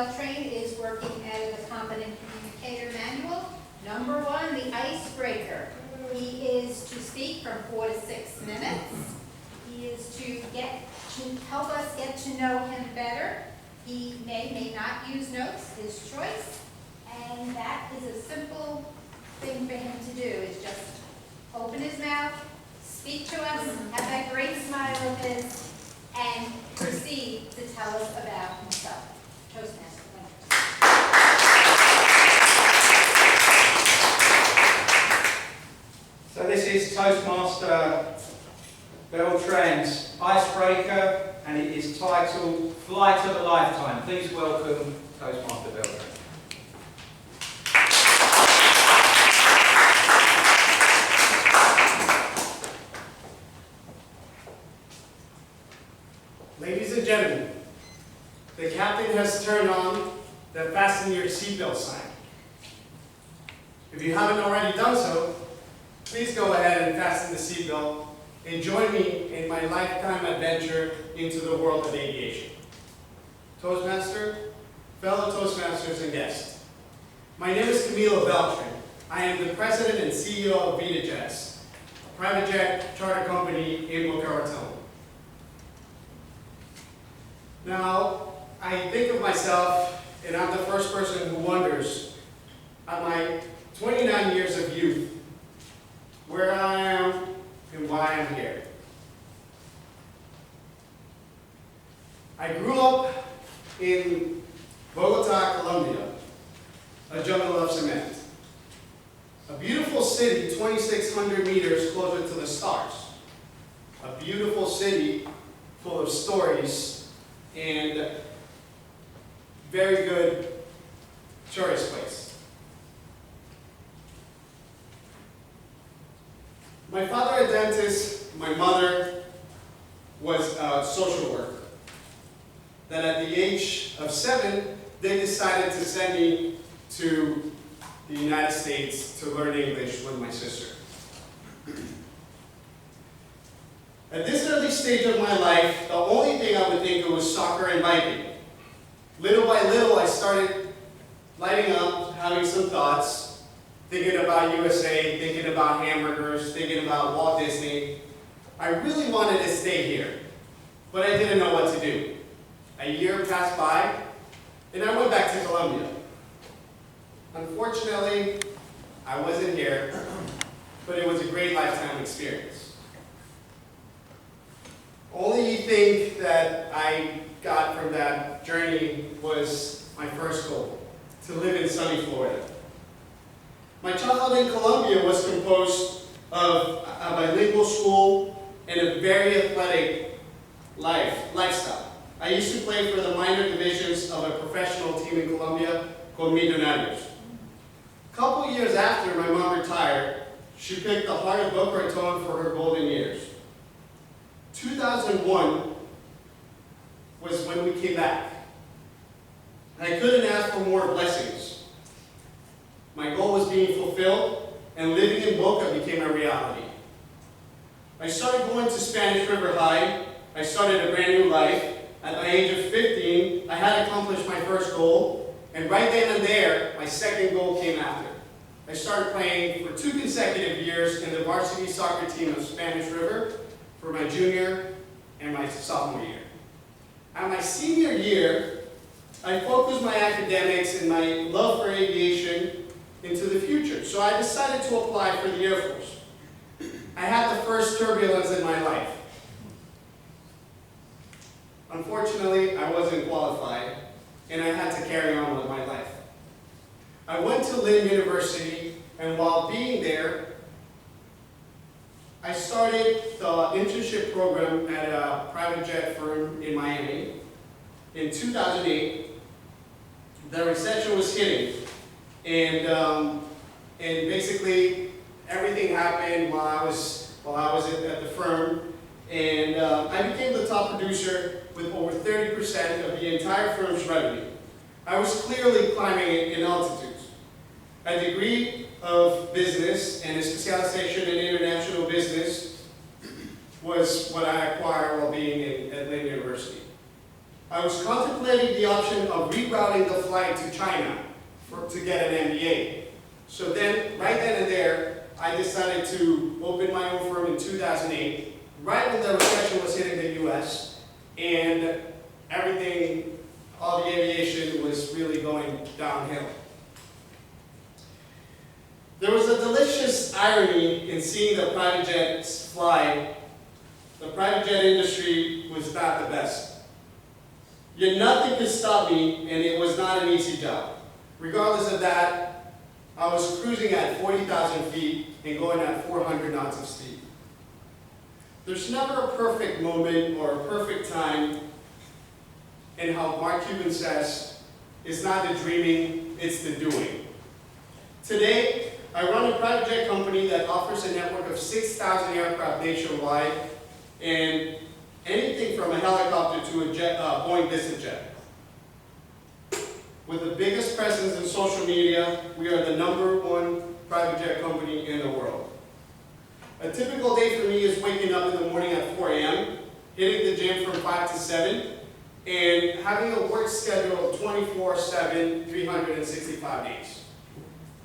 Beltran is working at the Competent Communicator Manual. Number 1, the icebreaker. He is to speak from 4 to 6 minutes. He is to help us get to know him better. He may not use notes, his choice. And that is a simple thing for him to do, is just open his mouth, speak to us, have that great smile of his, and proceed to tell us about himself. Toastmaster winners. So this is Toastmaster Beltran's icebreaker, and it is titled Flight of a Lifetime. Please welcome Toastmaster Beltran. Ladies and gentlemen, the captain has turned on the fasten your seatbelt sign. If you haven't already done so, please go ahead and fasten the seatbelt and join me in my lifetime adventure into the world of aviation. Toastmaster, fellow Toastmasters and guests, my name is Camilo Beltran. I am the president and CEO of Vita Jets, a private jet charter company in Boca Raton. Now, I think of myself, and I'm the first person who wonders, at my 29 years of youth, where I am and why I'm here. I grew up in Bogota, Colombia, a jungle of cement. A beautiful city, 2,600 meters closer to the stars. A beautiful city full of stories and very good tourist place. My father, a dentist, my mother was a social worker. Then at the age of 7, they decided to send me to the United States to learn English with my sister. At this early stage of my life, the only thing I would think of was soccer and biking. Little by little, I started lighting up, having some thoughts, thinking about USA, thinking about hamburgers, thinking about Walt Disney. I really wanted to stay here, but I didn't know what to do. A year passed by, and I went back to Colombia. Unfortunately, I wasn't here, but it was a great lifetime experience. Only thing that I got from that journey was my first goal, to live in sunny Florida. My childhood in Colombia was composed of a bilingual school and a very athletic lifestyle. I used to play for the minor divisions of a professional team in Colombia called Millonarios. A couple years after my mom retired, she picked the heart of Boca Raton for her golden years. 2001 was when we came back. And I couldn't ask for more blessings. My goal was being fulfilled, and living in Boca became a reality. I started going to Spanish River High. I started a brand new life. At the age of 15, I had accomplished my first goal, and right then and there, my second goal came after. I started playing for 2 consecutive years in the varsity soccer team of Spanish River for my junior and my sophomore year. At my senior year, I focused my academics and my love for aviation into the future, so I decided to apply for the Air Force. I had the first turbulence in my life. Unfortunately, I wasn't qualified, and I had to carry on with my life. I went to Lynn University, and while being there, I started the internship program at a private jet firm in Miami. In 2008, the recession was hitting, and basically everything happened while I was at the firm, and I became the top producer with over 30% of the entire firm's revenue. I was clearly climbing in altitudes. A degree of business and a specialization in international business was what I acquired while being at Lynn University. I was contemplating the option of rerouting the flight to China to get an MBA. So then, right then and there, I decided to open my own firm in 2008, right when the recession was hitting the US, and everything, all the aviation was really going downhill. There was a delicious irony in seeing the private jets fly. The private jet industry was not the best. Yet nothing could stop me, and it was not an easy job. Regardless of that, I was cruising at 40,000 feet and going at 400 knots of speed. There's never a perfect moment or a perfect time, and how Mark Cuban says, it's not the dreaming, it's the doing. Today, I run a private jet company that offers a network of 6,000 aircraft nationwide, and anything from a helicopter to a Boeing business jet. With the biggest presence in social media, we are the #1 private jet company in the world. A typical day for me is waking up in the morning at 4 a.m., hitting the gym from 5 to 7, and having a work schedule 24/7, 365 days.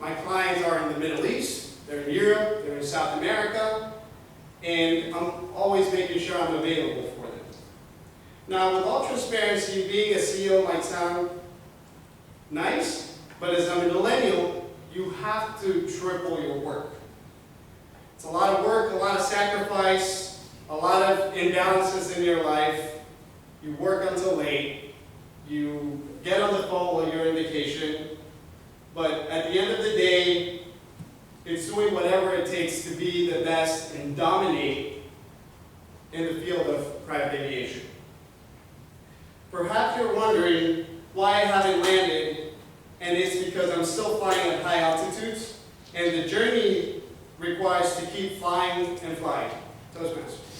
My clients are in the Middle East, they're in Europe, they're in South America, and I'm always making sure I'm available for them. Now, with all transparency, being a CEO might sound nice, but as a millennial, you have to triple your work. It's a lot of work, a lot of sacrifice, a lot of imbalances in your life. You work until late, you get on the phone while you're on vacation, but at the end of the day, it's doing whatever it takes to be the best and dominate in the field of private aviation. Perhaps you're wondering why I haven't landed, and it's because I'm still flying at high altitudes, and the journey requires to keep flying and flying. Toastmasters.